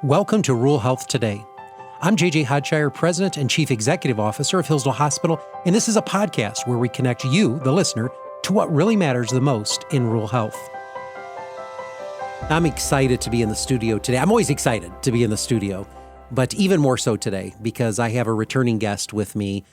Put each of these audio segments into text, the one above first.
Welcome to Rural Health Today. I'm JJ Hodshire, President and Chief Executive Officer of Hillsdale Hospital, and this is a podcast where we connect you, the listener, to what really matters the most in rural health. I'm excited to be in the studio today. I'm always excited to be in the studio, but even more so today because I have a returning guest with me,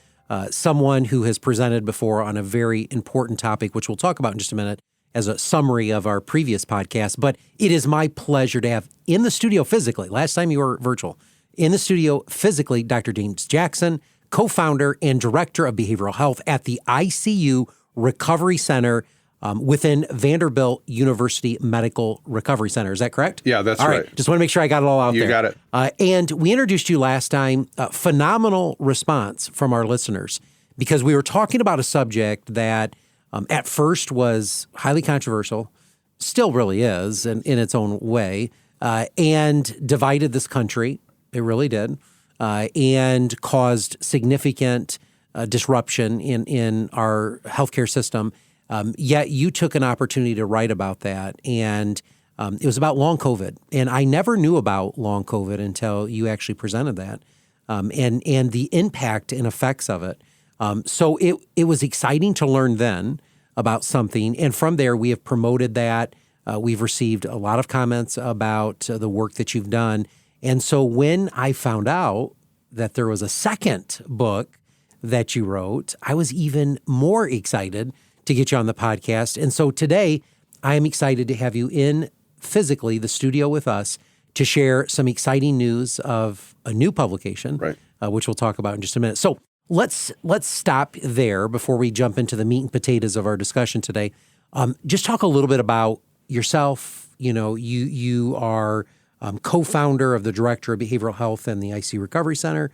someone who has presented before on a very important topic, which we'll talk about in just a minute, as a summary of our previous podcast. But it is my pleasure to have in the studio physically, last time you were virtual, in the studio physically, Dr. James Jackson, co-founder and director of behavioral health at the ICU Recovery Center within Vanderbilt University Medical Recovery Center. Is that correct? Yeah, that's all right. Just want to make sure I got it all out there. You got it. And we introduced you last time, phenomenal response from our listeners, because we were talking about a subject that at first was highly controversial, still really is in its own way, and divided this country. It really did, and caused significant disruption in our healthcare system. Yet you took an opportunity to write about that, and it was about long COVID. And I never knew about long COVID until you actually presented that, and the impact and effects of it. So it was exciting to learn then about something. And from there, we have promoted that. We've received a lot of comments about the work that you've done. And so when I found out that there was a second book that you wrote, I was even more excited to get you on the podcast. And so today, I am excited to have you in physically the studio with us to share some exciting news of a new publication, right, which we'll talk about in just a minute. So let's stop there before we jump into the meat and potatoes of our discussion today. Just talk a little bit about yourself. You know, you are co-founder of the Director of Behavioral Health and the ICU Recovery Center.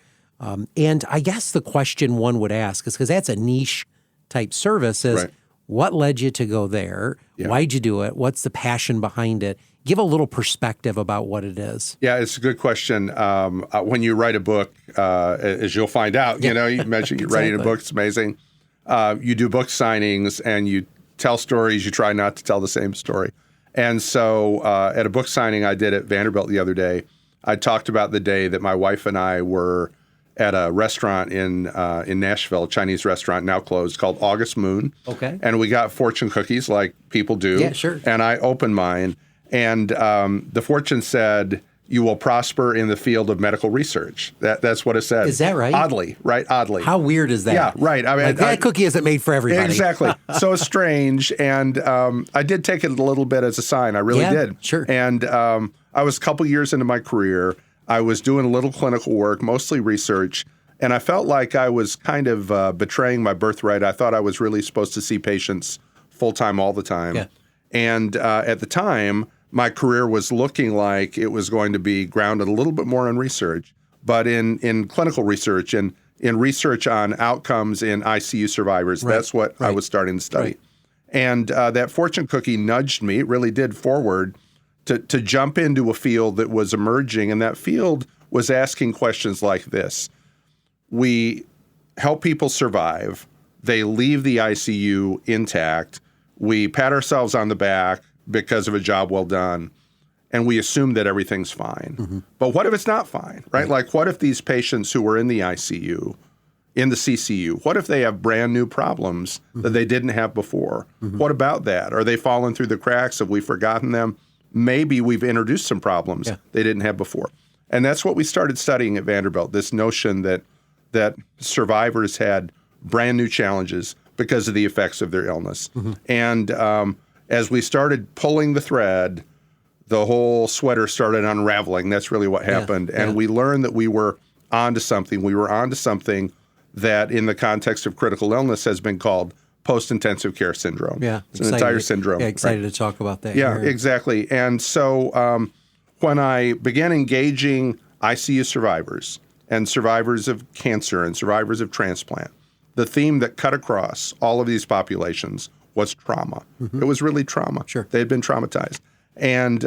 And I guess the question one would ask is, because that's a niche type service, is right, what led you to go there? Yeah. Why'd you do it? What's the passion behind it? Give a little perspective about what it is. Yeah, it's a good question. When you write a book, as you'll find out, you mentioned you're writing a book. It's amazing. You do book signings and you tell stories. You try not to tell the same story. And so at a book signing I did at Vanderbilt the other day, I talked about the day that my wife and I were at a restaurant in Nashville, a Chinese restaurant now closed, called August Moon. Okay. And we got fortune cookies like people do. Yeah, sure. And I opened mine. And the fortune said, "You will prosper in the field of medical research." That's what it said. Is that right? Oddly, right? Oddly. How weird is that? Yeah, right. I mean, like that cookie isn't made for everybody. Exactly. So strange. And I did take it a little bit as a sign. I really did. Sure. And I was a couple years into my career. I was doing a little clinical work, mostly research. And I felt like I was kind of betraying my birthright. I thought I was really supposed to see patients full-time all the time. Yeah. And at the time, my career was looking like it was going to be grounded a little bit more in research, but in clinical research and in research on outcomes in ICU survivors. Right. That's what I was starting to study. Right. And that fortune cookie nudged me, it really did, forward to jump into a field that was emerging. And that field was asking questions like this. We help people survive. They leave the ICU intact. We pat ourselves on the back because of a job well done, and we assume that everything's fine. Mm-hmm. But what if it's not fine, right? Like, what if these patients who were in the ICU, in the CCU, what if they have brand new problems that they didn't have before? Mm-hmm. What about that? Are they falling through the cracks? Have we forgotten them? Maybe we've introduced some problems they didn't have before. And that's what we started studying at Vanderbilt, this notion that survivors had brand new challenges because of the effects of their illness. Mm-hmm. And as we started pulling the thread, the whole sweater started unraveling. That's really what happened. Yeah, and we learned that we were onto something. We were onto something that in the context of critical illness has been called post-intensive care syndrome. Yeah, it's an entire syndrome. Yeah, excited to talk about that. Yeah, exactly. And so when I began engaging ICU survivors and survivors of cancer and survivors of transplant, the theme that cut across all of these populations was trauma. Mm-hmm. It was really trauma. Sure. They had been traumatized. And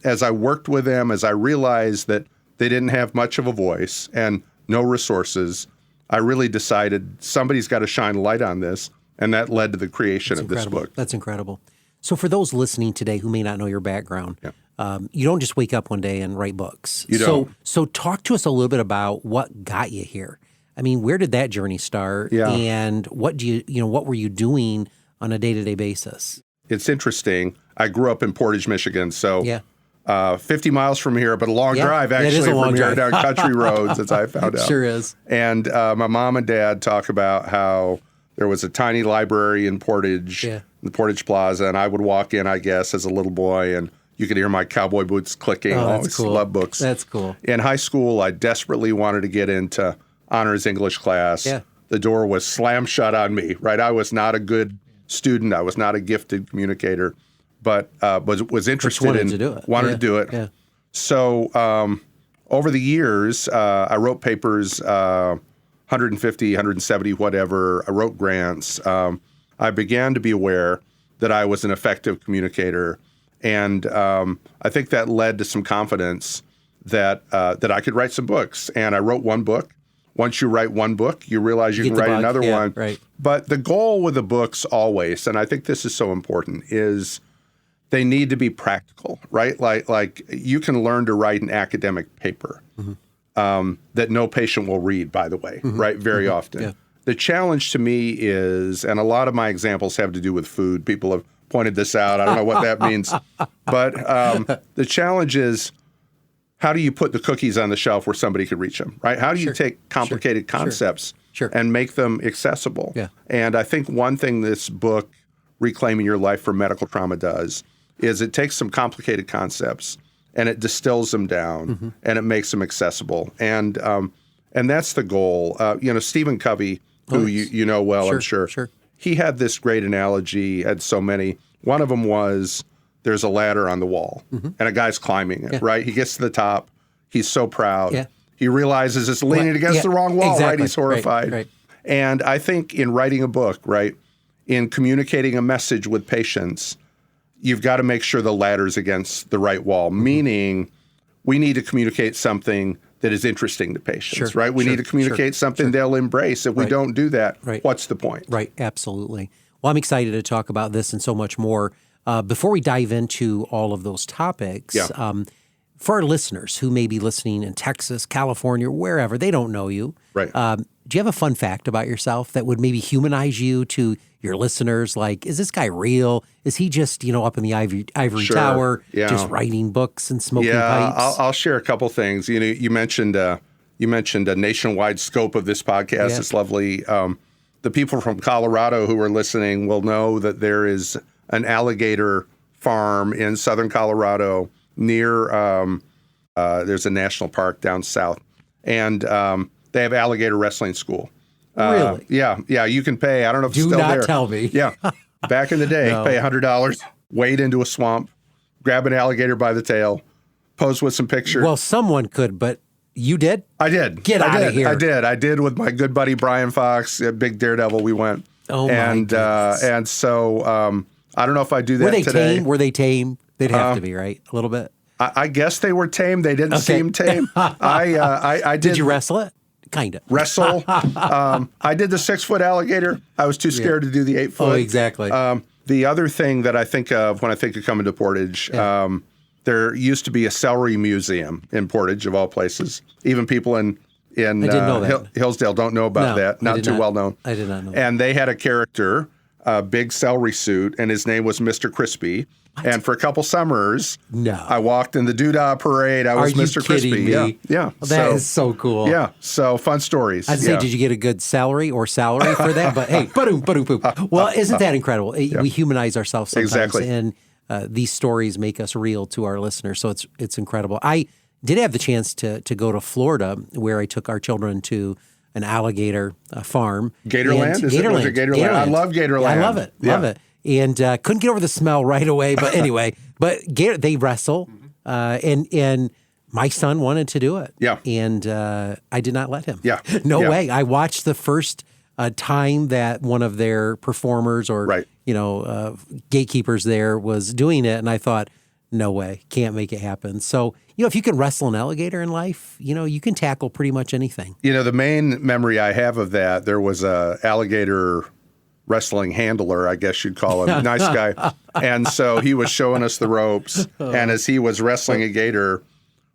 as I worked with them, as I realized that they didn't have much of a voice and no resources, I really decided somebody's got to shine a light on this. And that led to the creation of this book. That's incredible. So for those listening today who may not know your background, you don't just wake up one day and write books. You don't. So talk to us a little bit about what got you here. I mean, where did that journey start? Yeah. And what what were you doing on a day-to-day basis? It's interesting. I grew up in Portage, Michigan, so Yeah. 50 miles from here, but a long Yeah, drive that is actually a long from here drive. down country roads, as I found out. Sure is. And my mom and dad talk about how there was a tiny library in Portage, Yeah. the Portage Plaza, and I would walk in, I guess, as a little boy, and you could hear my cowboy boots clicking. Oh, I that's always cool. loved books. That's cool. In high school, I desperately wanted to get into honors English class. Yeah. The door was slammed shut on me, right? I was not a good student. I was not a gifted communicator, but was interested wanted to do it. Wanted Yeah. to do it. Yeah. So over the years, I wrote papers, 150, 170, whatever. I wrote grants. I began to be aware that I was an effective communicator. And I think that led to some confidence that I could write some books. And I wrote one book. Once you write one book, you realize you can Get the write bug. another Yeah, one. right. But the goal with the books always, and I think this is so important, is they need to be practical, right? Like you can learn to write an academic paper that no patient will read, by the way, right? Very often. Yeah. The challenge to me is, and a lot of my examples have to do with food. People have pointed this out. I don't know what that means. But the challenge is, how do you put the cookies on the shelf where somebody could reach them, right? How do you take complicated concepts Sure. and make them accessible? Yeah. And I think one thing this book, Reclaiming Your Life from Medical Trauma, does is it takes some complicated concepts and it distills them down and it makes them accessible. And that's the goal. Stephen Covey, who you know well, I'm sure. Sure. He had this great analogy, had so many. One of them was, there's a ladder on the wall and a guy's climbing it, right? He gets to the top. He's so proud. Yeah. He realizes it's leaning against the wrong wall, right? Exactly. He's horrified. Right. And I think in writing a book, right, in communicating a message with patients, you've got to make sure the ladder's against the right wall, meaning we need to communicate something that is interesting to patients, right? We need to communicate something they'll embrace. If we don't do that, what's the point? Right, absolutely. Well, I'm excited to talk about this and so much more. Before we dive into all of those topics, for our listeners who may be listening in Texas, California, wherever, they don't know you. Right. Do you have a fun fact about yourself that would maybe humanize you to your listeners? Like, is this guy real? Is he just, up in the ivory tower, just writing books and smoking pipes? I'll share a couple things. You mentioned a nationwide scope of this podcast. Yeah. It's lovely. The people from Colorado who are listening will know that there is an alligator farm in southern Colorado near, there's a national park down south, and they have alligator wrestling school. Really? Yeah. You can pay, I don't know if it's still there. Do not tell me. Yeah. Back in the day, pay $100, wade into a swamp, grab an alligator by the tail, pose with some pictures. Well, someone could, but you did? I did. Get out of here. I did with my good buddy Brian Fox, a big daredevil. We went. Oh, my goodness. And so I don't know if I do that today. Were they tame? They'd have to be, right? A little bit? I guess they were tame. They didn't seem tame. I Did you wrestle it? Kind of. Wrestle. I did the 6-foot alligator. I was too scared to do the 8-foot. Oh, exactly. The other thing that I think of when I think of coming to Portage, there used to be a celery museum in Portage, of all places. Even people in I didn't know that. Hillsdale don't know about that. Not too well known. I did not know that. And they had a character, a big celery suit, and his name was Mr. Crispy. And for a couple summers, I walked in the Doodah Parade. I was Mr. Crispy. Me? Yeah. That is so cool. Yeah. So fun stories. I'd say, did you get a good salary for that? But hey, ba-doom. Well, isn't that incredible? We humanize ourselves sometimes. Exactly. And these stories make us real to our listeners. So it's incredible. I did have the chance to go to Florida, where I took our children to an alligator farm. Gatorland? Was it Gatorland? I love Gatorland. Yeah, I love it. Love it. And couldn't get over the smell right away. But anyway, they wrestle. And my son wanted to do it. Yeah. And I did not let him. Yeah. No way. I watched the first time that one of their performers or, gatekeepers there was doing it. And I thought, no way, can't make it happen. So, if you can wrestle an alligator in life, you can tackle pretty much anything. The main memory I have of that, there was a alligator wrestling handler, I guess you'd call him, nice guy. And so he was showing us the ropes. And as he was wrestling a gator,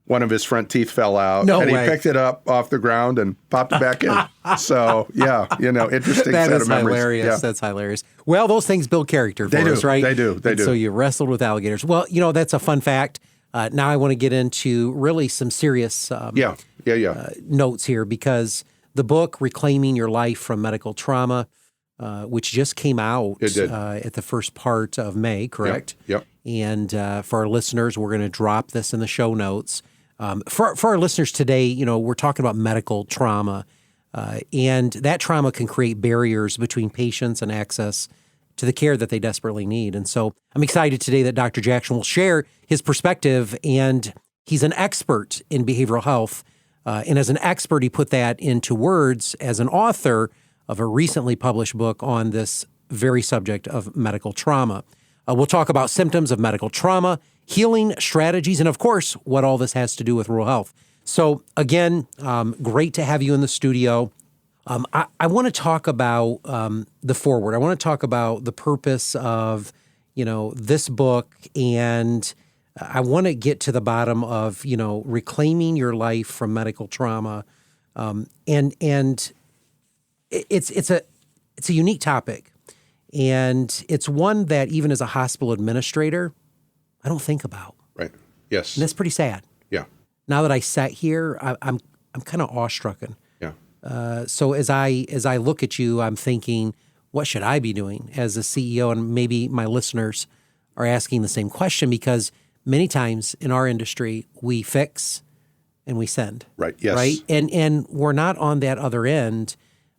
one of his front teeth fell out. No and way. he picked it up off the ground and popped it back in. So, yeah, interesting That set is of memories. hilarious. Yeah. That's hilarious. Well, those things build character for us, right? They do. And so you wrestled with alligators. Well, that's a fun fact. Now I want to get into really some serious notes here, because the book, Reclaiming Your Life from Medical Trauma, which just came out at the first part of May, correct? Yep. And for our listeners, we're going to drop this in the show notes. For our listeners today, we're talking about medical trauma, and that trauma can create barriers between patients and access to the care that they desperately need. And so I'm excited today that Dr. Jackson will share his perspective, and he's an expert in behavioral health. And as an expert, he put that into words as an author of a recently published book on this very subject of medical trauma. We'll talk about symptoms of medical trauma, healing strategies, and of course, what all this has to do with rural health. So again, great to have you in the studio. I want to talk about the forward. I want to talk about the purpose of, this book, and I want to get to the bottom of, reclaiming your life from medical trauma. And it's a unique topic, and it's one that even as a hospital administrator, I don't think about. Right. Yes. And that's pretty sad. Yeah. Now that I sat here, I'm kind of awestrucken. Yeah. So as I look at you, I'm thinking, what should I be doing as a CEO? And maybe my listeners are asking the same question, because many times in our industry, we fix and we send. Right. Yes. Right. And we're not on that other end,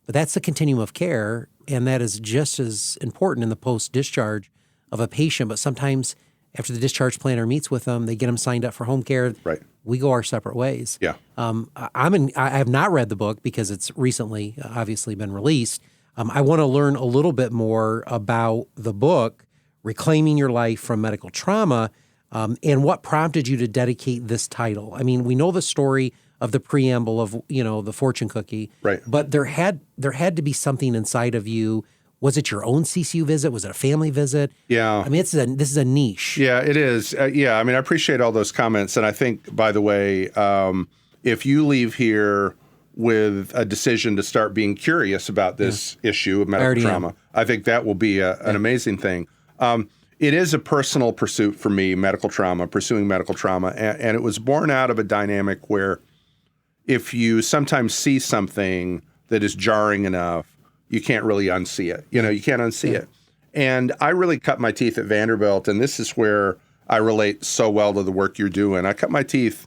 but that's the continuum of care. And that is just as important in the post-discharge of a patient. But sometimes after the discharge planner meets with them, they get them signed up for home care. Right. We go our separate ways. Yeah. I have not read the book because it's recently obviously been released. I want to learn a little bit more about the book, Reclaiming Your Life from Medical Trauma, and what prompted you to dedicate this title. I mean, we know the story of the preamble of, the fortune cookie. Right. But there had to be something inside of you. Was it your own CCU visit? Was it a family visit? Yeah. I mean, this is a niche. Yeah, it is. I mean, I appreciate all those comments. And I think, by the way, if you leave here with a decision to start being curious about this issue of medical trauma, I think that will be an amazing thing. It is a personal pursuit for me, pursuing medical trauma. And it was born out of a dynamic where if you sometimes see something that is jarring enough, you can't really unsee it. You can't unsee it. And I really cut my teeth at Vanderbilt, and this is where I relate so well to the work you're doing. I cut my teeth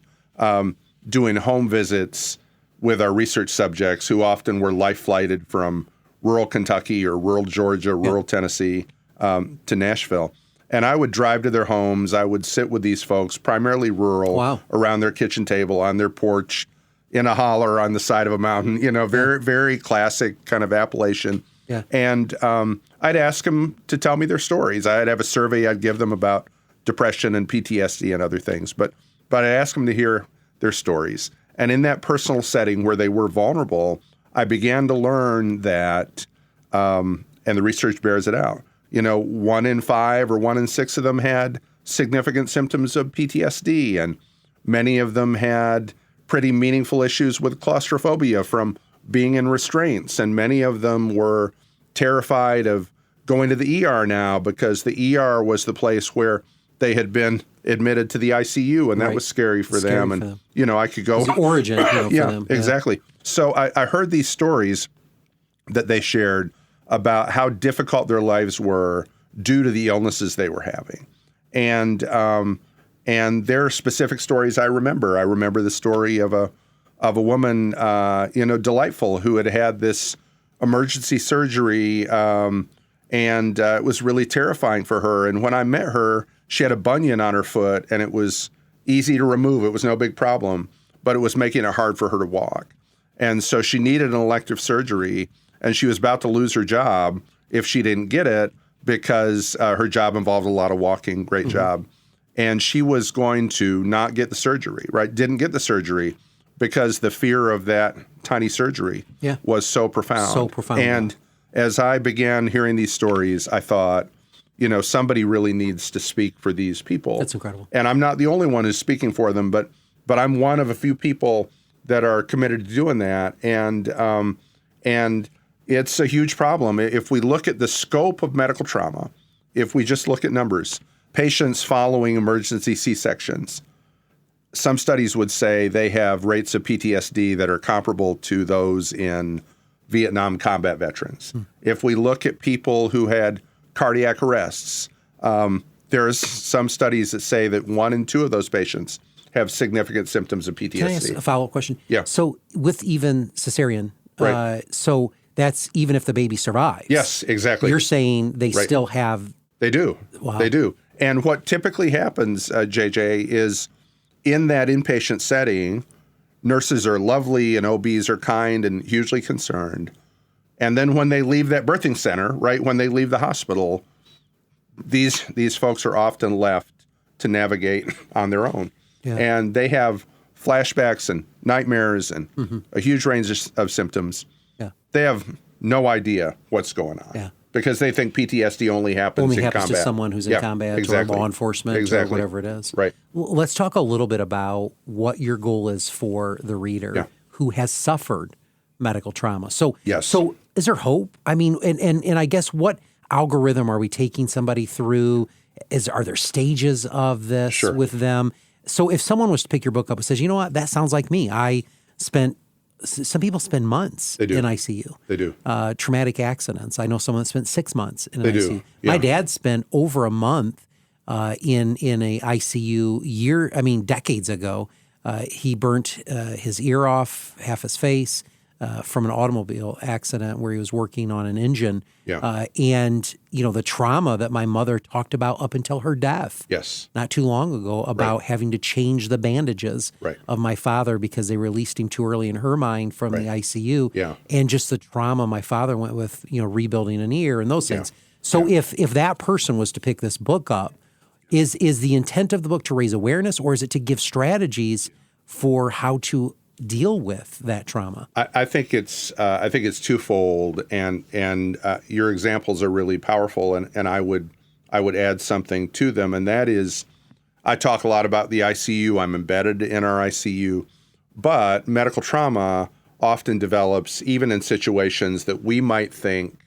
doing home visits with our research subjects who often were life-flighted from rural Kentucky or rural Georgia, rural Tennessee to Nashville. And I would drive to their homes. I would sit with these folks, primarily rural, around their kitchen table, on their porch, in a holler on the side of a mountain, very, very classic kind of Appalachian. Yeah. And I'd ask them to tell me their stories. I'd have a survey I'd give them about depression and PTSD and other things. But I'd ask them to hear their stories. And in that personal setting where they were vulnerable, I began to learn that, and the research bears it out, 1 in 5 or 1 in 6 of them had significant symptoms of PTSD. And many of them had pretty meaningful issues with claustrophobia from being in restraints. And many of them were terrified of going to the ER now because the ER was the place where they had been admitted to the ICU, and that was scary for them. And, I could go. It was the origin for them. Exactly. So I heard these stories that they shared about how difficult their lives were due to the illnesses they were having. And there are specific stories I remember. I remember the story of a woman, Delightful, who had this emergency surgery, and it was really terrifying for her. And when I met her, she had a bunion on her foot, and it was easy to remove. It was no big problem, but it was making it hard for her to walk. And so she needed an elective surgery, and she was about to lose her job if she didn't get it because her job involved a lot of walking. Great job. And she was going to not get the surgery, right? Didn't get the surgery because the fear of that tiny surgery was so profound. as I began hearing these stories, I thought, somebody really needs to speak for these people. That's incredible. And I'm not the only one who's speaking for them, but I'm one of a few people that are committed to doing that. And it's a huge problem. If we look at the scope of medical trauma, if we just look at numbers, patients following emergency C-sections, some studies would say they have rates of PTSD that are comparable to those in Vietnam combat veterans. If we look at people who had cardiac arrests, there's some studies that say that 1 in 2 of those patients have significant symptoms of PTSD. Can I ask a follow-up question? Yeah. So with even cesarean, Right. so that's even if the baby survives. Yes, exactly. You're saying they Right. still have... They do. Wow. They do. And what typically happens, JJ, is in that inpatient setting, nurses are lovely and OBs are kind and hugely concerned. And then when they leave that birthing center, right, when they leave the hospital, these folks are often left to navigate on their own. Yeah. And they have flashbacks and nightmares and a huge range of symptoms. Yeah. They have no idea what's going on. Yeah. Because they think PTSD only happens in combat. to someone who's in combat exactly. or law enforcement or whatever it is. Right. Well, let's talk a little bit about what your goal is for the reader who has suffered medical trauma. So, Yes. So is there hope? I mean, and I guess what algorithm are we taking somebody through? Are there stages of this with them? So if someone was to pick your book up and says, you know what, that sounds like me. Some people spend months in ICU. They do. Traumatic accidents. I know someone that spent 6 months in an They ICU. do. Yeah. My dad spent over a month in a ICU decades ago. He burnt his ear off, half his face, from an automobile accident where he was working on an engine. Yeah. And, the trauma that my mother talked about up until her death. Yes. Not too long ago about having to change the bandages of my father because they released him too early in her mind from the ICU. Yeah. And just the trauma my father went with, rebuilding an ear and those things. So if that person was to pick this book up, is the intent of the book to raise awareness, or is it to give strategies for how to deal with that trauma? I think it's twofold, and your examples are really powerful, and I would add something to them, and that is, I talk a lot about the ICU. I'm embedded in our ICU, but medical trauma often develops even in situations that we might think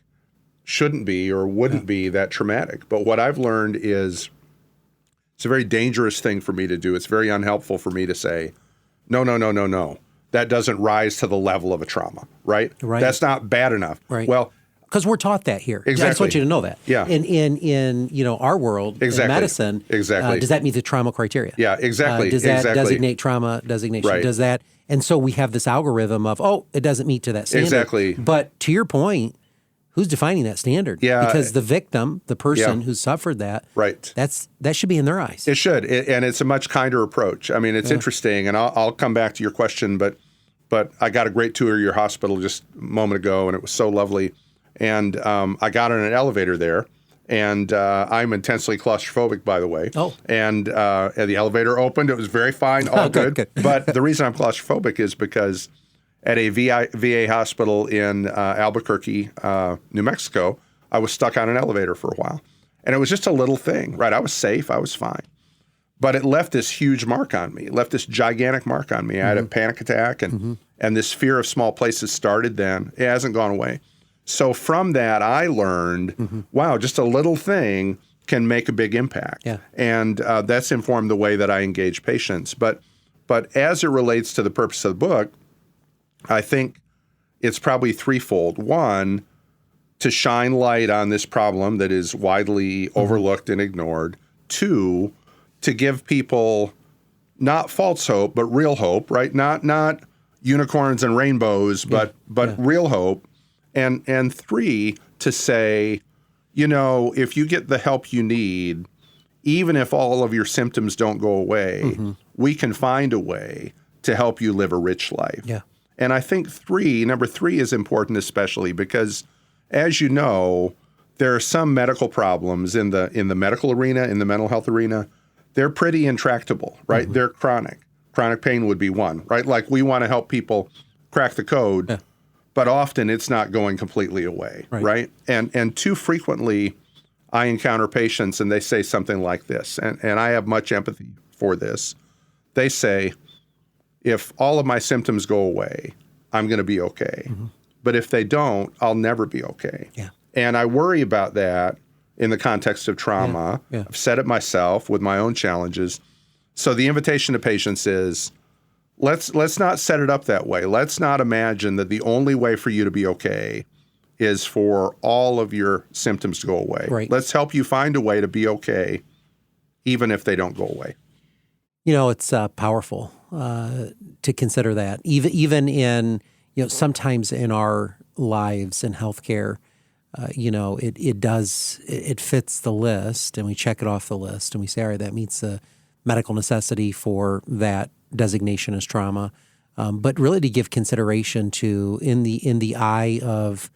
shouldn't be or wouldn't be that traumatic. But what I've learned is it's a very dangerous thing for me to do. It's very unhelpful for me to say, no. That doesn't rise to the level of a trauma, right? Right. That's not bad enough. Right. Well, because we're taught that here. Exactly. I just want you to know that. Yeah. In our world, in medicine, does that meet the trauma criteria? Yeah, exactly. Does that exactly. designate trauma designation? Right. Does that? And so we have this algorithm of, it doesn't meet to that standard. Exactly. But to your point, who's defining that standard? Yeah. Because the victim, the person who suffered that, that should be in their eyes. It should, and it's a much kinder approach. I mean, it's interesting, and I'll come back to your question, but I got a great tour of your hospital just a moment ago, and it was so lovely. And I got on an elevator there, and I'm intensely claustrophobic, by the way. Oh. And the elevator opened. It was very fine, all good. But the reason I'm claustrophobic is because at a VA hospital in Albuquerque, New Mexico, I was stuck on an elevator for a while. And it was just a little thing, right? I was safe. I was fine. But it left this huge mark on me. It left this gigantic mark on me. I had a panic attack, and this fear of small places started then. It hasn't gone away. So from that, I learned, wow, just a little thing can make a big impact. Yeah. And that's informed the way that I engage patients. But as it relates to the purpose of the book, I think it's probably threefold. One, to shine light on this problem that is widely overlooked and ignored. Two, to give people not false hope, but real hope, right? Not unicorns and rainbows, but real hope. And three, to say, if you get the help you need, even if all of your symptoms don't go away, we can find a way to help you live a rich life. Yeah. And I think number three is important, especially because, as you know, there are some medical problems in the medical arena, in the mental health arena. They're pretty intractable, right? They're chronic. Chronic pain would be one, right? Like we want to help people crack the code, but often it's not going completely away, right? And too frequently, I encounter patients and they say something like this, and I have much empathy for this. They say, if all of my symptoms go away, I'm going to be okay. Mm-hmm. But if they don't, I'll never be okay. Yeah. And I worry about that in the context of trauma. Yeah. Yeah. I've said it myself with my own challenges. So the invitation to patients is, let's not set it up that way. Let's not imagine that the only way for you to be okay is for all of your symptoms to go away. Right. Let's help you find a way to be okay, even if they don't go away. You know, it's powerful to consider that. Even in, sometimes in our lives in healthcare, it fits the list, and we check it off the list, and we say, all right, that meets the medical necessity for that designation as trauma. But really to give consideration to in the eye of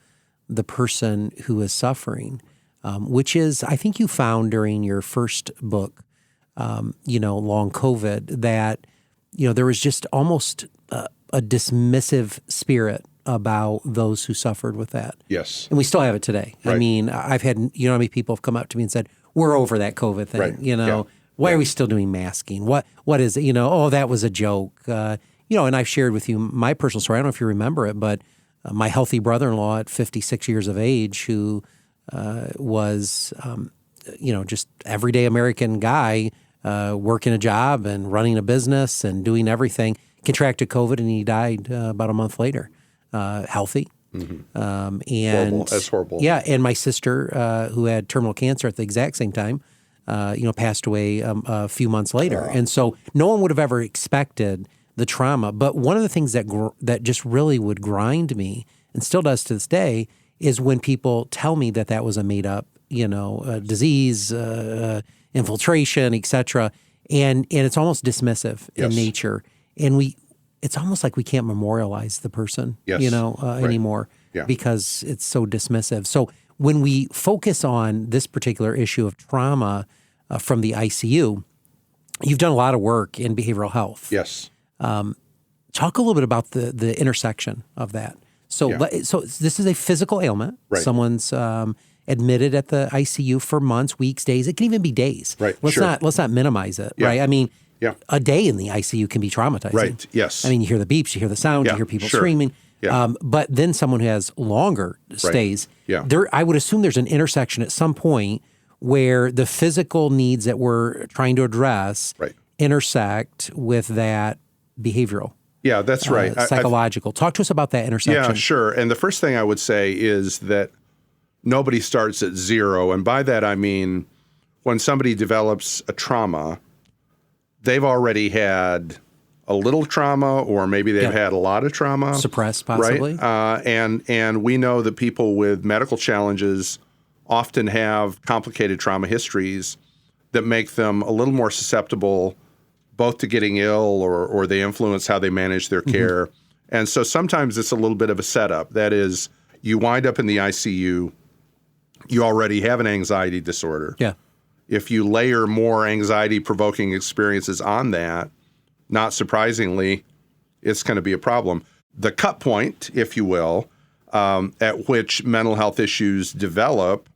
the person who is suffering, which is, I think you found during your first book, Long COVID, that, there was just almost a dismissive spirit about those who suffered with that. Yes. And we still have it today. Right. I mean, I've had, how many people have come up to me and said, we're over that COVID thing. Right. Why are we still doing masking? What is it? Oh, that was a joke. And I've shared with you my personal story. I don't know if you remember it, but my healthy brother-in-law at 56 years of age, who was, just everyday American guy, working a job and running a business and doing everything, contracted COVID, and he died about a month later, healthy. Mm-hmm. And horrible. That's horrible. Yeah, and my sister, who had terminal cancer at the exact same time, passed away a few months later. And so no one would have ever expected the trauma. But one of the things that just really would grind me, and still does to this day, is when people tell me that was a made-up, disease, infiltration, et cetera. And it's almost dismissive in nature. And it's almost like we can't memorialize the person, anymore because it's so dismissive. So when we focus on this particular issue of trauma from the ICU, you've done a lot of work in behavioral health. Yes. Talk a little bit about the intersection of that. So this is a physical ailment. Right. Someone's admitted at the ICU for months, weeks, days. It can even be days. Right. Let's not minimize it. Yeah. Right. I mean, a day in the ICU can be traumatizing. Right. Yes. I mean, you hear the beeps, you hear the sound, you hear people screaming. Yeah. But then someone who has longer stays, I would assume there's an intersection at some point where the physical needs that we're trying to address intersect with that behavioral. Yeah, that's right. Psychological. Talk to us about that intersection. Yeah, sure. And the first thing I would say is that nobody starts at zero. And by that, I mean, when somebody develops a trauma, they've already had a little trauma, or maybe they've had a lot of trauma. Suppressed, possibly. Right? And we know that people with medical challenges often have complicated trauma histories that make them a little more susceptible both to getting ill or they influence how they manage their care. Mm-hmm. And so sometimes it's a little bit of a setup. That is, you wind up in the ICU, you already have an anxiety disorder. Yeah. If you layer more anxiety-provoking experiences on that, not surprisingly, it's going to be a problem. The cut point, if you will, at which mental health issues develop,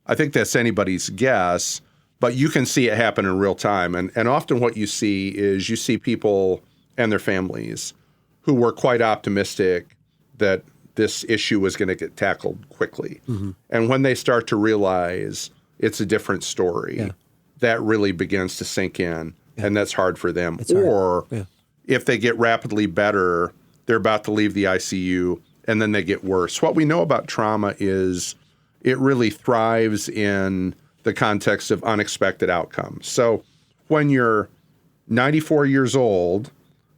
I think that's anybody's guess, but you can see it happen in real time. And often what you see is you see people and their families who were quite optimistic that this issue was going to get tackled quickly. Mm-hmm. And when they start to realize it's a different story, that really begins to sink in. Yeah. And that's hard for them. Or if they get rapidly better, they're about to leave the ICU, and then they get worse. What we know about trauma is it really thrives in the context of unexpected outcomes. So when you're 94 years old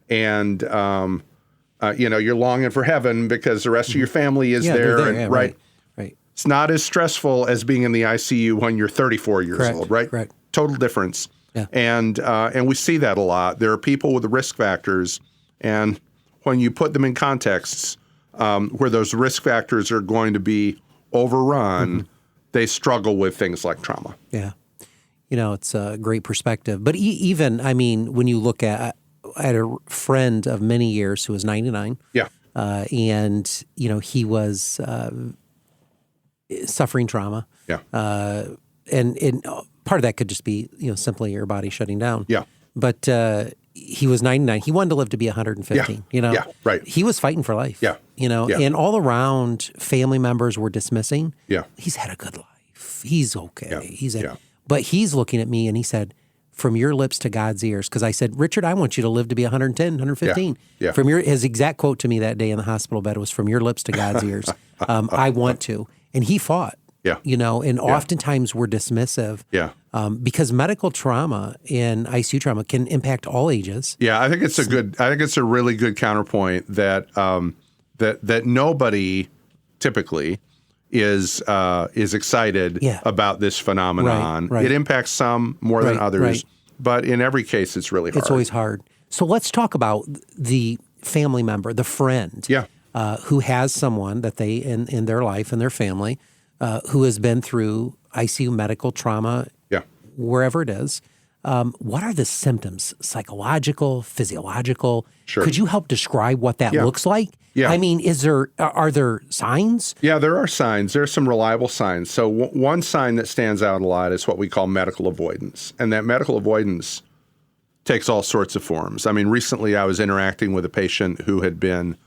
and you're longing for heaven because the rest of your family is there, right? It's not as stressful as being in the ICU when you're 34 years old, right? Correct. Total difference. Yeah. And we see that a lot. There are people with the risk factors, and when you put them in contexts where those risk factors are going to be overrun, they struggle with things like trauma. Yeah. It's a great perspective. But even, when you look at, I had a friend of many years who was 99. Yeah. and he was suffering trauma. Yeah. And part of that could just be simply your body shutting down. Yeah. But he was 99. He wanted to live to be 115. Yeah. Right. He was fighting for life. Yeah. And all around, family members were dismissing. Yeah. He's had a good life. He's okay. Yeah. But he's looking at me and he said, from your lips to God's ears, because I said, Richard, I want you to live to be 110, 115. Yeah. His exact quote to me that day in the hospital bed was, from your lips to God's ears. I want to. And he fought. Yeah. And oftentimes we're dismissive. Yeah. Because medical trauma and ICU trauma can impact all ages. Yeah, I think it's a really good counterpoint that that nobody typically is excited about this phenomenon. Right. It impacts some more than others, but in every case, it's really hard. It's always hard. So let's talk about the family member, the friend, who has someone that they in their life and their family who has been through ICU medical trauma, wherever it is. What are the symptoms? Psychological, physiological? Sure. Could you help describe what that looks like? Yeah. I mean, are there signs? Yeah, there are signs. There are some reliable signs. So one sign that stands out a lot is what we call medical avoidance. And that medical avoidance takes all sorts of forms. I mean, recently I was interacting with a patient who had been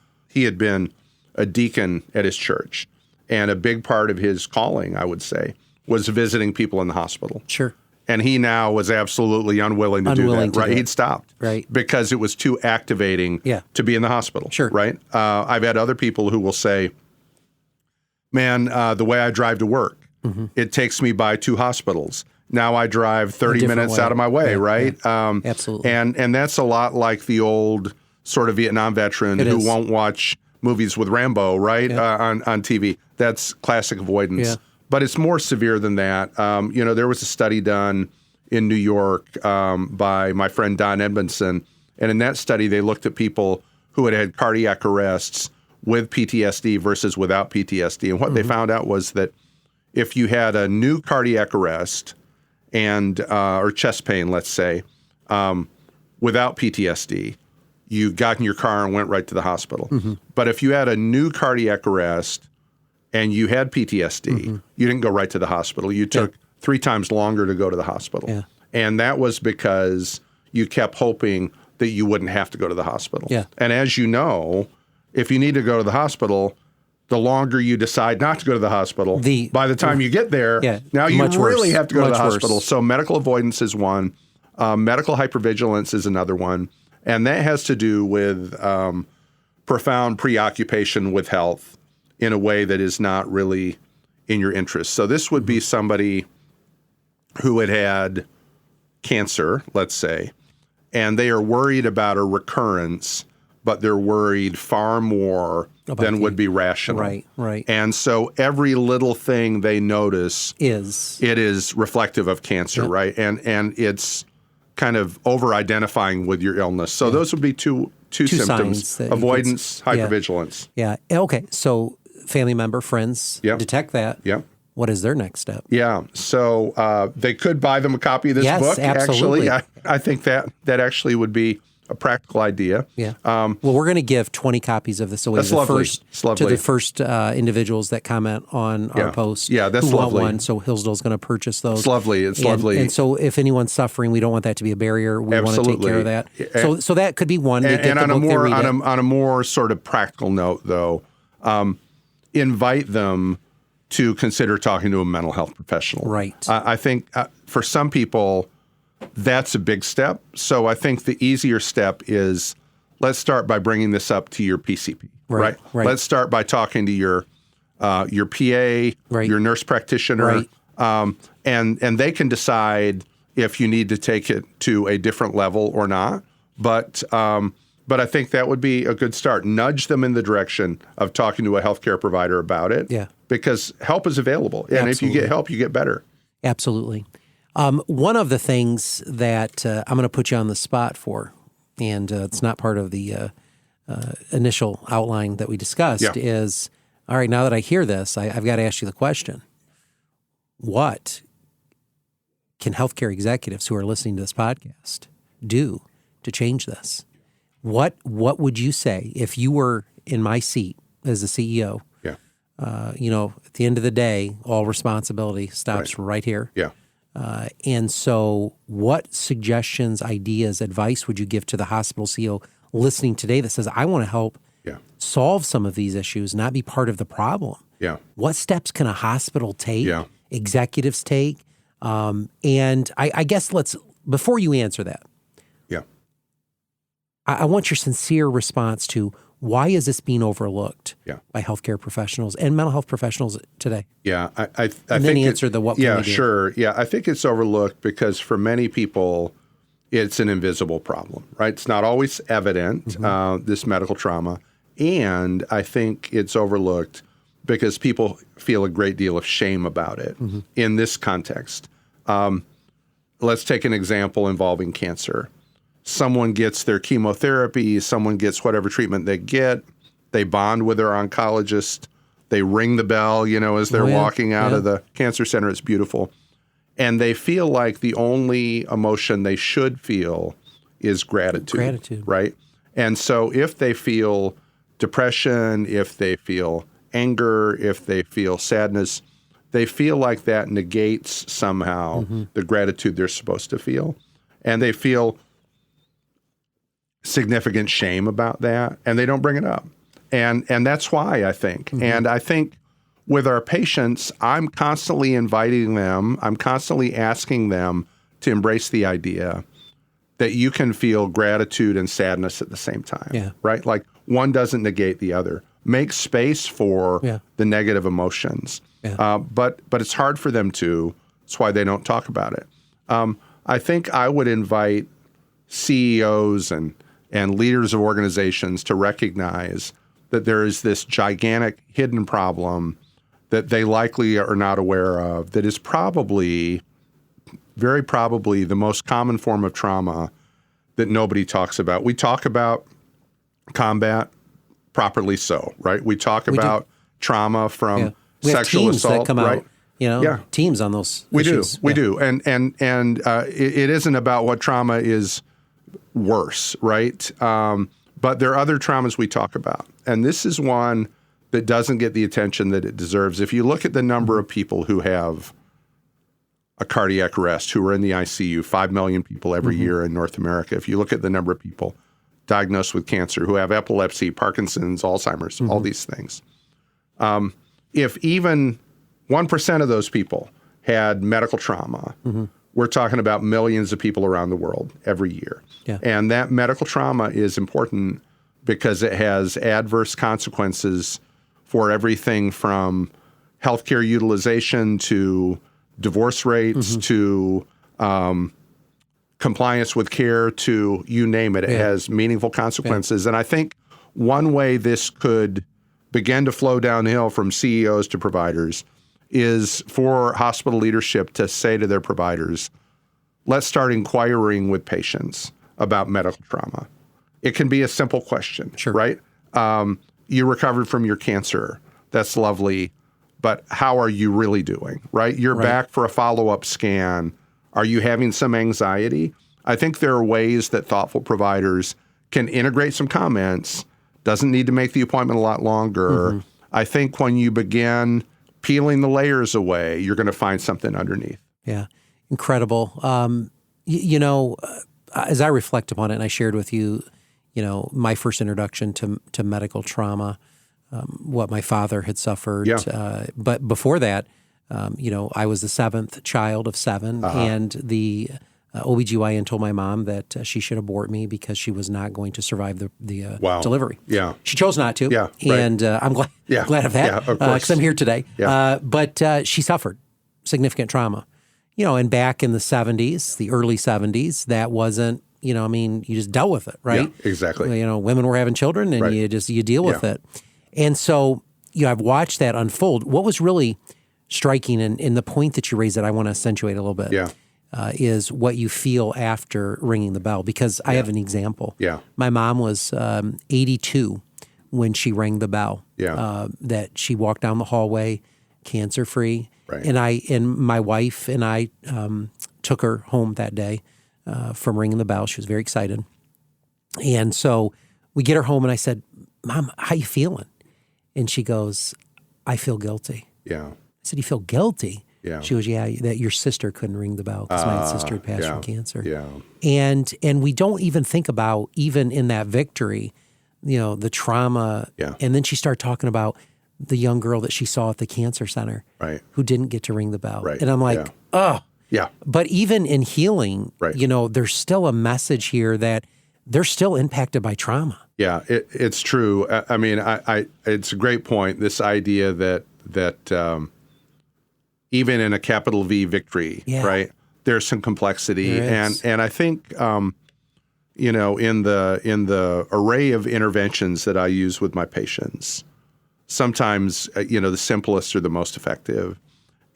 a deacon at his church. And a big part of his calling, I would say, was visiting people in the hospital. Sure. And he now was absolutely unwilling to do that. Right? He'd stopped. Right. Because it was too activating to be in the hospital. Sure. Right? I've had other people who will say, man, the way I drive to work, it takes me by 2 hospitals. Now I drive 30 minutes out of my way, right? Yeah. Absolutely. And that's a lot like the old sort of Vietnam veteran who won't watch movies with Rambo, right, on TV. That's classic avoidance. Yeah. But it's more severe than that. There was a study done in New York by my friend Don Edmondson, and in that study they looked at people who had had cardiac arrests with PTSD versus without PTSD. And what they found out was that if you had a new cardiac arrest and or chest pain, let's say, without PTSD, you got in your car and went right to the hospital. But if you had a new cardiac arrest and you had PTSD, you didn't go right to the hospital. You took 3 times longer to go to the hospital. Yeah. And that was because you kept hoping that you wouldn't have to go to the hospital. Yeah. And as you know, if you need to go to the hospital, the longer you decide not to go to the hospital, by the time you get there, now you really have to go to the hospital. So medical avoidance is one. Medical hypervigilance is another one. And that has to do with profound preoccupation with health in a way that is not really in your interest. So this would be somebody who had had cancer, let's say, and they are worried about a recurrence, but they're worried far more than would be rational. Right. And so every little thing they notice is reflective of cancer, right? And it's kind of over-identifying with your illness. So those would be two symptoms: avoidance, hypervigilance. Yeah. Okay. So family member, friends detect that. Yeah. What is their next step? Yeah. So they could buy them a copy of this book. Absolutely. Actually, I think that actually would be a practical idea. Yeah. Well, we're going to give 20 copies of this away to the first individuals that comment on our post. Yeah, that's who lovely. Want one, so Hillsdale's going to purchase those. It's lovely. It's lovely. And so if anyone's suffering, we don't want that to be a barrier. We want to take care of that. So that could be one. And on a more sort of practical note, though, invite them to consider talking to a mental health professional. Right. I think for some people, that's a big step. So I think the easier step is, let's start by bringing this up to your PCP. Right. Let's start by talking to your PA, your nurse practitioner, and they can decide if you need to take it to a different level or not. But I think that would be a good start. Nudge them in the direction of talking to a healthcare provider about it. Yeah. Because help is available. And if you get help, you get better. Absolutely. One of the things that I'm going to put you on the spot for, and it's not part of the initial outline that we discussed, is, all right, now that I hear this, I've got to ask you the question. What can healthcare executives who are listening to this podcast do to change this? What would you say if you were in my seat as the CEO, Yeah. At the end of the day, all responsibility stops right here. Yeah. And so what suggestions, ideas, advice would you give to the hospital CEO listening today that says, I want to help solve some of these issues, not be part of the problem? Yeah. What steps can a hospital take, Yeah. executives take? And I guess before you answer that, Yeah. I want your sincere response to why is this being overlooked by healthcare professionals and mental health professionals today? Yeah. I And think then answer the what can we do? Sure. Yeah. I think it's overlooked because for many people, it's an invisible problem, right? It's not always evident, this medical trauma. And I think it's overlooked because people feel a great deal of shame about it in this context. Let's take an example involving cancer. Someone gets their chemotherapy, someone gets whatever treatment they get, they bond with their oncologist, they ring the bell, as they're walking out of the cancer center. It's beautiful. And they feel like the only emotion they should feel is gratitude. Right? And so if they feel depression, if they feel anger, if they feel sadness, they feel like that negates somehow the gratitude they're supposed to feel. And they feel significant shame about that, and they don't bring it up. And that's why, I think. And I think with our patients, I'm constantly inviting them, I'm constantly asking them to embrace the idea that you can feel gratitude and sadness at the same time, right? Like one doesn't negate the other. Make space for the negative emotions. But it's hard for them to. That's why they don't talk about it. I think I would invite CEOs and leaders of organizations to recognize that there is this gigantic hidden problem that they likely are not aware of that is very probably the most common form of trauma that nobody talks about. We talk about combat, properly so, right? We talk about trauma from sexual assault, that come right? Out, teams on those issues. We do. And it isn't about what trauma is worse, right? But there are other traumas we talk about. And this is one that doesn't get the attention that it deserves. If you look at the number of people who have a cardiac arrest, who are in the ICU, 5 million people every year in North America. If you look at the number of people diagnosed with cancer, who have epilepsy, Parkinson's, Alzheimer's, all these things. If even 1% of those people had medical trauma, we're talking about millions of people around the world every year. And that medical trauma is important because it has adverse consequences for everything from healthcare utilization to divorce rates to compliance with care to you name it. It has meaningful consequences. And I think one way this could begin to flow downhill from CEOs to providers is for hospital leadership to say to their providers, let's start inquiring with patients about medical trauma. It can be a simple question, right? You recovered from your cancer. That's lovely. But how are you really doing, right? You're back for a follow-up scan. Are you having some anxiety? I think there are ways that thoughtful providers can integrate some comments. Doesn't need to make the appointment a lot longer. I think when you begin peeling the layers away, you're going to find something underneath. Yeah, incredible. As I reflect upon it, and I shared with you, my first introduction to medical trauma, what my father had suffered. But before that, I was the seventh child of seven, and the OBGYN told my mom that she should abort me because she was not going to survive the delivery. She chose not to, and I'm glad of that because I'm here today. But she suffered significant trauma. And back in the 70s, the early 70s, that wasn't, you just dealt with it, right? Yeah, exactly. Women were having children and you deal with it. And so, I've watched that unfold. What was really striking, and the point that you raised that I want to accentuate a little bit, is what you feel after ringing the bell. Because I have an example. My mom was 82 when she rang the bell. That she walked down the hallway, cancer-free. And my wife and I took her home that day from ringing the bell. She was very excited. And so we get her home, and I said, Mom, how you feeling? And she goes, I feel guilty. Yeah. I said, you feel guilty? Yeah. She goes, yeah, that your sister couldn't ring the bell because my sister had passed from cancer. Yeah. And we don't even think about, even in that victory, the trauma. Yeah. And then she started talking about the young girl that she saw at the cancer center, Right. who didn't get to ring the bell. Right. And I'm like, oh. Yeah. But even in healing, Right. there's still a message here that they're still impacted by trauma. Yeah, it's true. I mean, it's a great point. This idea that even in a capital V victory, right, there's some complexity, and I think in the array of interventions that I use with my patients, sometimes the simplest are the most effective,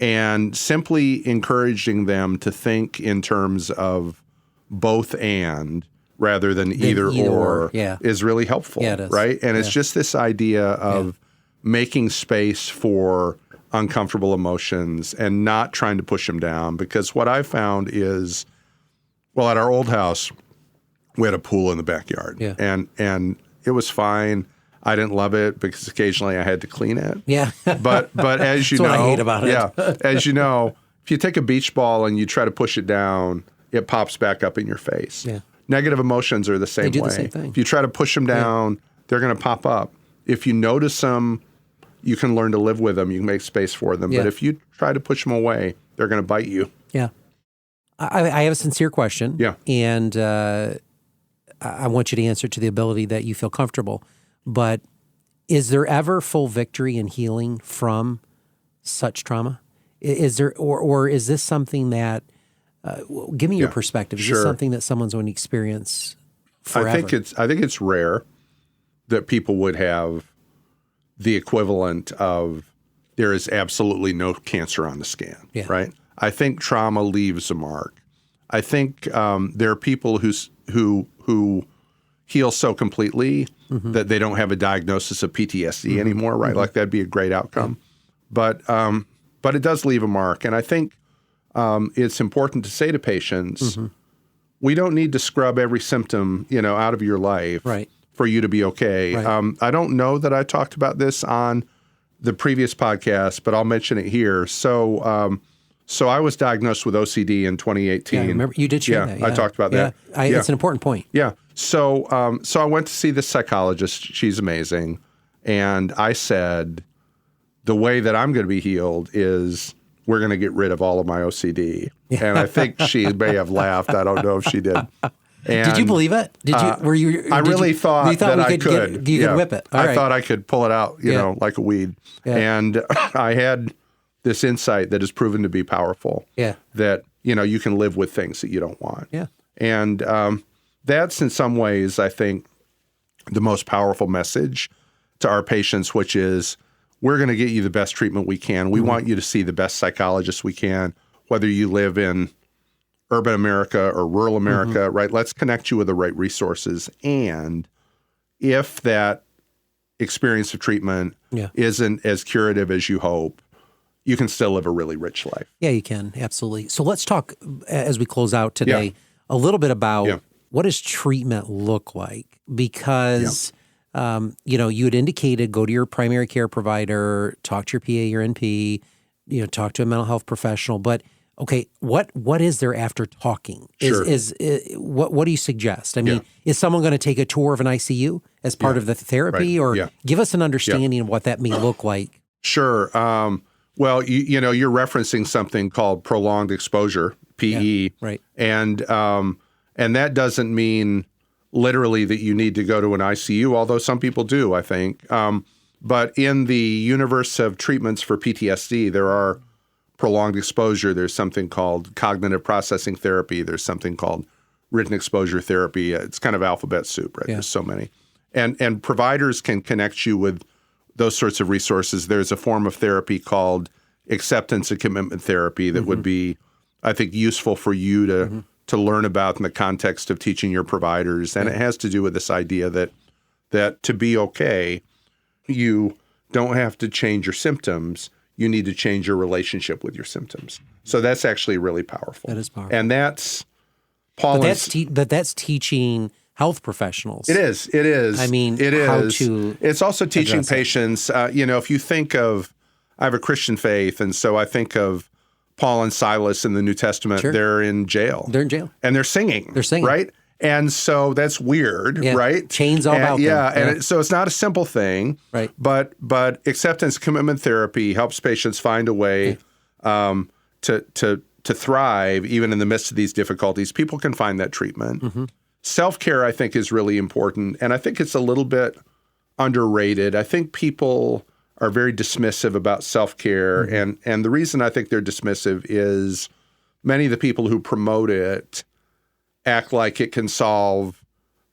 and simply encouraging them to think in terms of both and rather than either or is really helpful, right? And it's just this idea of making space for uncomfortable emotions and not trying to push them down. Because what I found is, well, at our old house, we had a pool in the backyard, and it was fine. I didn't love it because occasionally I had to clean it. Yeah. But as you That's know, what I hate about it. Yeah, as you know, if you take a beach ball and you try to push it down, it pops back up in your face. Yeah. Negative emotions are the same way. They do the same thing. If you try to push them down, they're going to pop up. If you notice them, you can learn to live with them. You can make space for them. But if you try to push them away, they're going to bite you. Yeah. I have a sincere question. Yeah. And I want you to answer to the ability that you feel comfortable. But is there ever full victory and healing from such trauma? Is there, or is this something that, give me your perspective. Is this something that someone's going to experience forever? I think it's rare that people would have the equivalent of there is absolutely no cancer on the scan, right? I think trauma leaves a mark. I think there are people who heal so completely that they don't have a diagnosis of PTSD anymore, right? Like that'd be a great outcome. But it does leave a mark. And I think it's important to say to patients, we don't need to scrub every symptom, out of your life for you to be okay. Right. I don't know that I talked about this on the previous podcast, but I'll mention it here. So I was diagnosed with OCD in 2018. Yeah, I remember you did share that. Yeah. I talked about that. It's an important point. Yeah. So I went to see this psychologist. She's amazing. And I said, the way that I'm going to be healed is we're going to get rid of all of my OCD. And I think she may have laughed. I don't know if she did. And, did you believe it? Did you? Were you? I really thought that I could. You could whip it. I thought I could pull it out, like a weed. Yeah. And I had this insight that has proven to be powerful. Yeah. That you can live with things that you don't want. Yeah. And that's in some ways, I think, the most powerful message to our patients, which is we're going to get you the best treatment we can. We want you to see the best psychologists we can, whether you live in urban America or rural America, right? Let's connect you with the right resources. And if that experience of treatment isn't as curative as you hope, you can still live a really rich life. Yeah, you can. Absolutely. So let's talk, as we close out today, a little bit about what does treatment look like? Because, you had indicated go to your primary care provider, talk to your PA, your NP, talk to a mental health professional. But, okay, what is there after talking? What do you suggest? I mean, is someone going to take a tour of an ICU as part of the therapy? Right. Or give us an understanding of what that may look like. Sure. Well, you're referencing something called prolonged exposure, PE, right? And that doesn't mean literally that you need to go to an ICU, although some people do, I think. But in the universe of treatments for PTSD, there are prolonged exposure. There's something called cognitive processing therapy. There's something called written exposure therapy. It's kind of alphabet soup, right? There's so many, and providers can connect you with those sorts of resources. There's a form of therapy called acceptance and commitment therapy that would be, I think, useful for you to learn about in the context of teaching your providers. And it has to do with this idea that to be okay, you don't have to change your symptoms. You need to change your relationship with your symptoms. So that's actually really powerful. That is powerful. And that's Paul. But that's teaching health professionals. It is. It is. I mean, it is. how to It's also teaching address it. patients. If you think of, I have a Christian faith, and so I think of Paul and Silas in the New Testament. Sure. They're in jail. They're in jail. And they're singing. They're singing. Right? And so that's weird, Yeah. right? Chains all about them. Yeah, and Yeah. so it's not a simple thing. Right. But acceptance commitment therapy helps patients find a way to thrive even in the midst of these difficulties. People can find that treatment. Mm-hmm. Self-care, I think, is really important, and I think it's a little bit underrated. I think people are very dismissive about self-care, and the reason I think they're dismissive is many of the people who promote it act like it can solve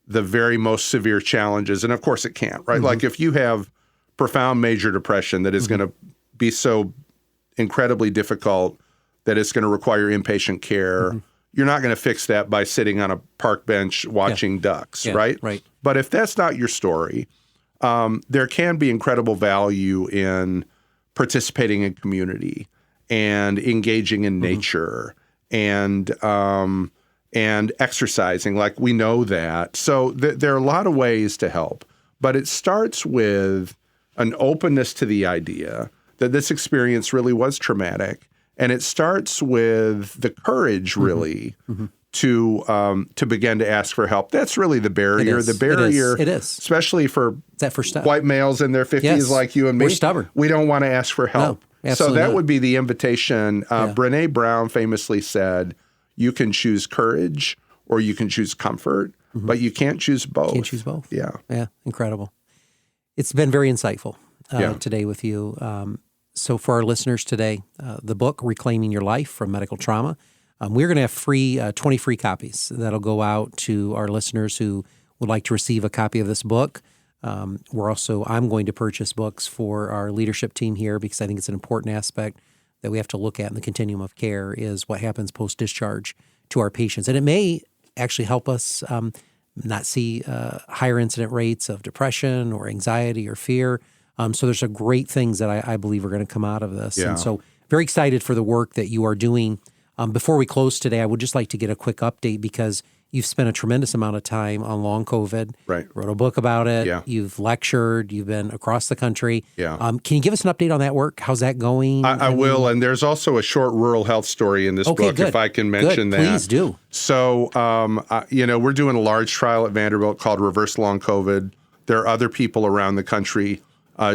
the very most severe challenges, and of course it can't, right? Like if you have profound major depression that is going to be so incredibly difficult that it's going to require inpatient care, you're not going to fix that by sitting on a park bench watching ducks, right? Right. But if that's not your story, there can be incredible value in participating in community and engaging in nature and exercising. Like we know that. So there are a lot of ways to help, but it starts with an openness to the idea that this experience really was traumatic. And it starts with the courage, really, to begin to ask for help. That's really the barrier. It is. The barrier, It is. especially for that first step. white males in their 50s Yes. like you and me. We're stubborn. We don't want to ask for help. No, so absolutely that not. would be the invitation. Brene Brown famously said, you can choose courage or you can choose comfort, but you can't choose both. Can't choose both. Yeah. Yeah, incredible. It's been very insightful Yeah. today with you. So for our listeners today, the book, Reclaiming Your Life from Medical Trauma, we're going to have 20 free copies that'll go out to our listeners who would like to receive a copy of this book. I'm going to purchase books for our leadership team here because I think it's an important aspect that we have to look at in the continuum of care is what happens post-discharge to our patients. And it may actually help us not see higher incident rates of depression or anxiety or fear. So there's some great things that I believe are going to come out of this. Yeah. And so very excited for the work that you are doing. Before we close today, I would just like to get a quick update because you've spent a tremendous amount of time on long COVID. Right. Wrote a book about it. Yeah. You've lectured. You've been across the country. Yeah. Can you give us an update on that work? How's that going? I will. And there's also a short rural health story in this book, good. if I can mention Good. that. Please do. So, we're doing a large trial at Vanderbilt called Reverse Long COVID. There are other people around the country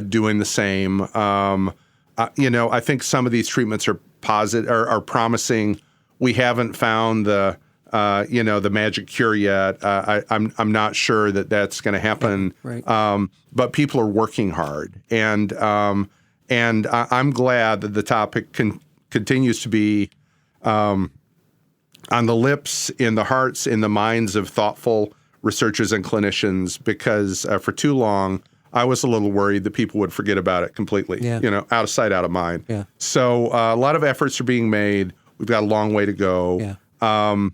doing the same. I think some of these treatments are are promising. We haven't found the magic cure yet. I'm not sure that that's going to happen. Right. But people are working hard, and I'm glad that the topic continues to be on the lips, in the hearts, in the minds of thoughtful researchers and clinicians. Because for too long, I was a little worried that people would forget about it completely. Yeah. Out of sight, out of mind. Yeah. So a lot of efforts are being made. We've got a long way to go. Yeah.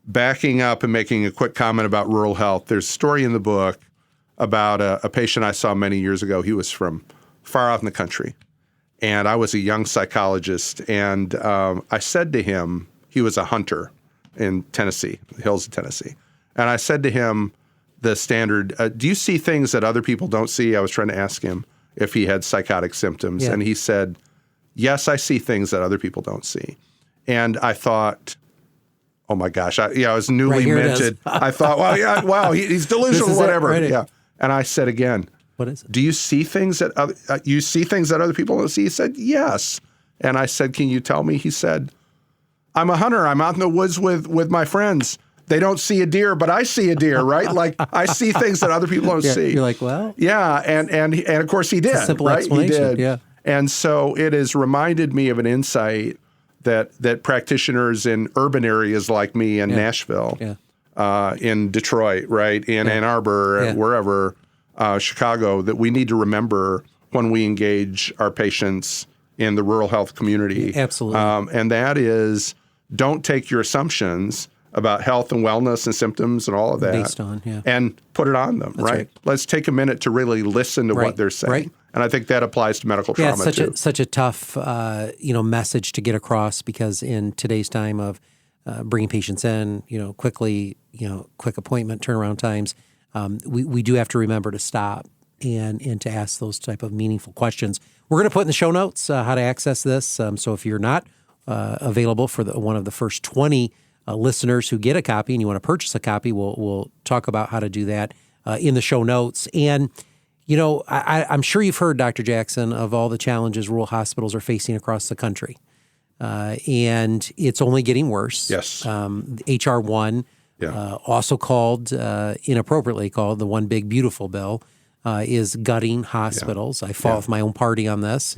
Backing up and making a quick comment about rural health, there's a story in the book about a patient I saw many years ago. He was from far out in the country, and I was a young psychologist, and I said to him, he was a hunter in Tennessee, the hills of Tennessee, and I said to him the standard, do you see things that other people don't see? I was trying to ask him if he had psychotic symptoms, Yeah. and he said, yes, I see things that other people don't see. And I thought, oh my gosh, I was newly Right, here it is. minted. I thought, wow, he's delusional, This is it, whatever. right. Yeah. And I said again, What is it? do you see things that other people don't see? He said, yes. And I said, can you tell me? He said, I'm a hunter. I'm out in the woods with my friends. They don't see a deer, but I see a deer, right? Like I see things that other people don't see. You're like, well, Yeah, and of course he did. a simple right? explanation, He did. yeah. And so it has reminded me of an insight that practitioners in urban areas like me in Nashville, in Detroit, right, in Ann Arbor, wherever, Chicago, that we need to remember when we engage our patients in the rural health community. Absolutely. And that is, don't take your assumptions about health and wellness and symptoms and all of that Based on, and put it on them, right? Let's take a minute to really listen to what they're saying. Right. And I think that applies to medical trauma it's too. such a tough message to get across because in today's time of bringing patients in, quickly, quick appointment turnaround times, we do have to remember to stop and to ask those type of meaningful questions. We're going to put in the show notes how to access this. So if you're not available for one of the first 20 listeners who get a copy and you want to purchase a copy, we'll talk about how to do that in the show notes. And, I'm sure you've heard, Dr. Jackson, of all the challenges rural hospitals are facing across the country. And it's only getting worse. Yes. H.R. 1, also called, inappropriately called, the One Big Beautiful Bill, is gutting hospitals. I fought with my own party on this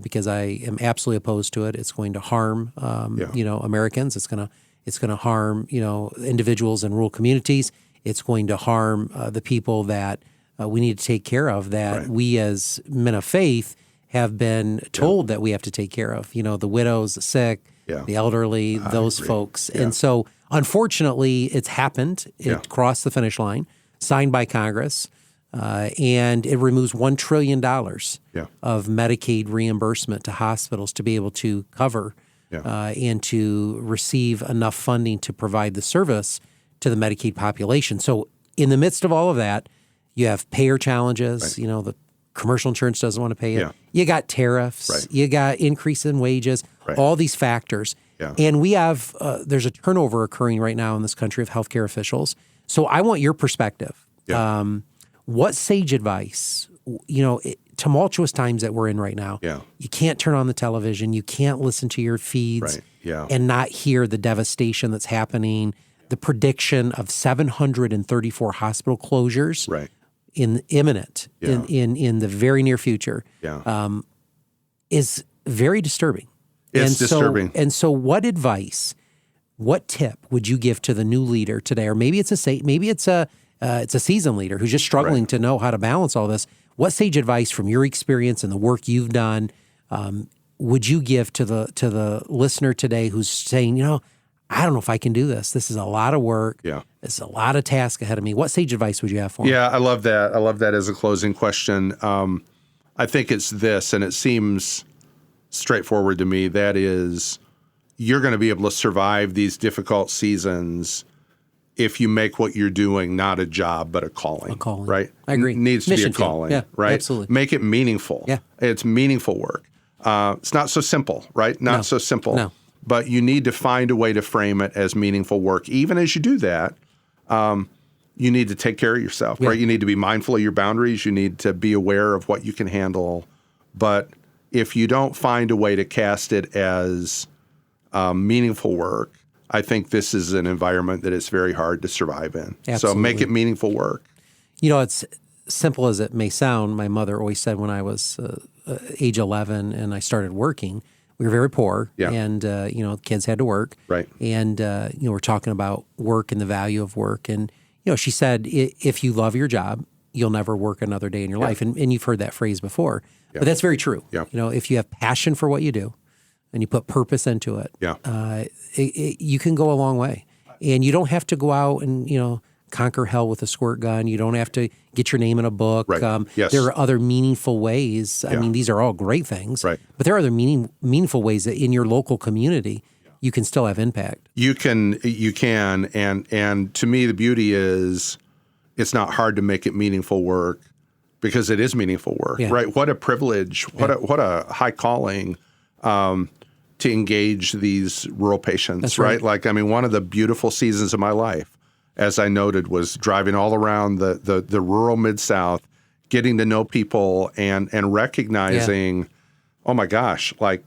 because I am absolutely opposed to it. It's going to harm, Americans. It's going to harm, individuals in rural communities. It's going to harm the people that we need to take care of, that we as men of faith have been told that we have to take care of. The widows, the sick, the elderly, those folks. And so, unfortunately, it's happened. It crossed the finish line, signed by Congress, and it removes $1 trillion of Medicaid reimbursement to hospitals to be able to cover and to receive enough funding to provide the service to the Medicaid population. So in the midst of all of that, you have payer challenges. The commercial insurance doesn't want to pay it. You got tariffs. You got increase in wages, all these factors. And we have, there's a turnover occurring right now in this country of healthcare officials. So I want your perspective. What sage advice, tumultuous times that we're in right now, you can't turn on the television, you can't listen to your feeds and not hear the devastation that's happening, the prediction of 734 hospital closures imminent in the very near future is very disturbing. It's disturbing. So what advice, what tip would you give to the new leader today? Or maybe it's a seasoned leader who's just struggling to know how to balance all this. What sage advice from your experience and the work you've done would you give to the listener today who's saying, I don't know if I can do this. This is a lot of work. It's a lot of task ahead of me. What sage advice would you have for me? I love that. I love that as a closing question. I think it's this, and it seems straightforward to me. That is, you're going to be able to survive these difficult seasons if you make what you're doing not a job, but a calling. A calling. Right? I agree. Needs to be a calling. Yeah, right? Absolutely. Make it meaningful. Yeah. It's meaningful work. It's not so simple, right? Not so simple. No. But you need to find a way to frame it as meaningful work. Even as you do that, you need to take care of yourself, right? You need to be mindful of your boundaries. You need to be aware of what you can handle. But if you don't find a way to cast it as meaningful work, I think this is an environment that it's very hard to survive in. Absolutely. So make it meaningful work. It's simple as it may sound. My mother always said when I was age 11 and I started working, we were very poor, and kids had to work, and we're talking about work and the value of work, and she said, if you love your job, you'll never work another day in your life, and you've heard that phrase before, but that's very true. If you have passion for what you do, and you put purpose into it, you can go a long way, and you don't have to go out and conquer hell with a squirt gun. You don't have to get your name in a book. There are other meaningful ways. I mean, these are all great things, but there are other meaningful ways that in your local community you can still have impact. You can, and to me the beauty is it's not hard to make it meaningful work because it is meaningful work, right? What a privilege, what a high calling to engage these rural patients, That's right? Like, one of the beautiful seasons of my life, as I noted, was driving all around the rural Mid-South, getting to know people and recognizing, oh my gosh, like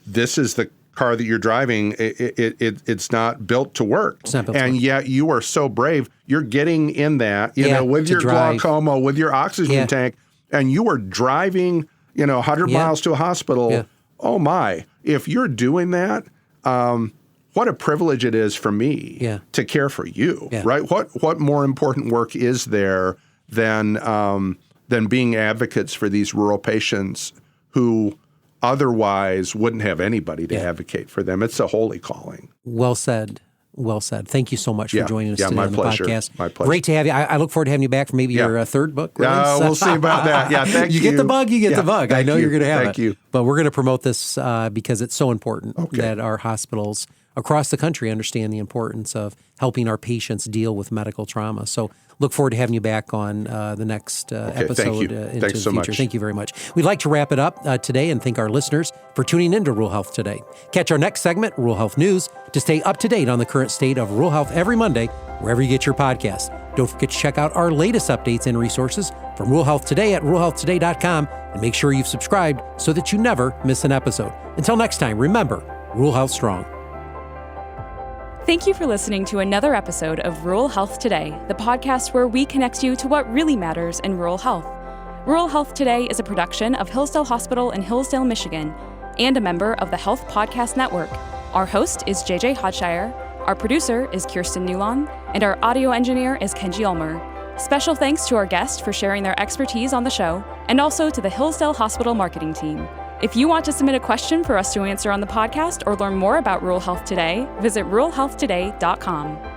this is the car that you're driving. It's not built to work. It's not built to and work. Yet you are so brave. You're getting in that, with your glaucoma, with your oxygen tank, and you are driving, 100 miles to a hospital. Oh my, if you're doing that, what a privilege it is for me to care for you, right? What more important work is there than being advocates for these rural patients who otherwise wouldn't have anybody to advocate for them? It's a holy calling. Well said. Well said. Thank you so much for joining us today my on the pleasure. podcast. My pleasure. Great to have you. I look forward to having you back for maybe your third book. We'll see about that. Yeah, thank you. You get the bug, you get the bug. I know you're going to have it. Thank you. But we're going to promote this because it's so important that our hospitals across the country understand the importance of helping our patients deal with medical trauma. So look forward to having you back on the next episode thank you. Into Thanks the so future. much. Thank you very much. We'd like to wrap it up today and thank our listeners for tuning in to Rural Health Today. Catch our next segment, Rural Health News, to stay up to date on the current state of rural health every Monday, wherever you get your podcast. Don't forget to check out our latest updates and resources from Rural Health Today at ruralhealthtoday.com, and make sure you've subscribed so that you never miss an episode. Until next time, remember, Rural Health Strong. Thank you for listening to another episode of Rural Health Today, the podcast where we connect you to what really matters in rural health. Rural Health Today is a production of Hillsdale Hospital in Hillsdale, Michigan, and a member of the Health Podcast Network. Our host is JJ Hodshire, our producer is Kirsten Newlon, and our audio engineer is Kenji Ulmer. Special thanks to our guests for sharing their expertise on the show, and also to the Hillsdale Hospital marketing team. If you want to submit a question for us to answer on the podcast or learn more about Rural Health Today, visit ruralhealthtoday.com.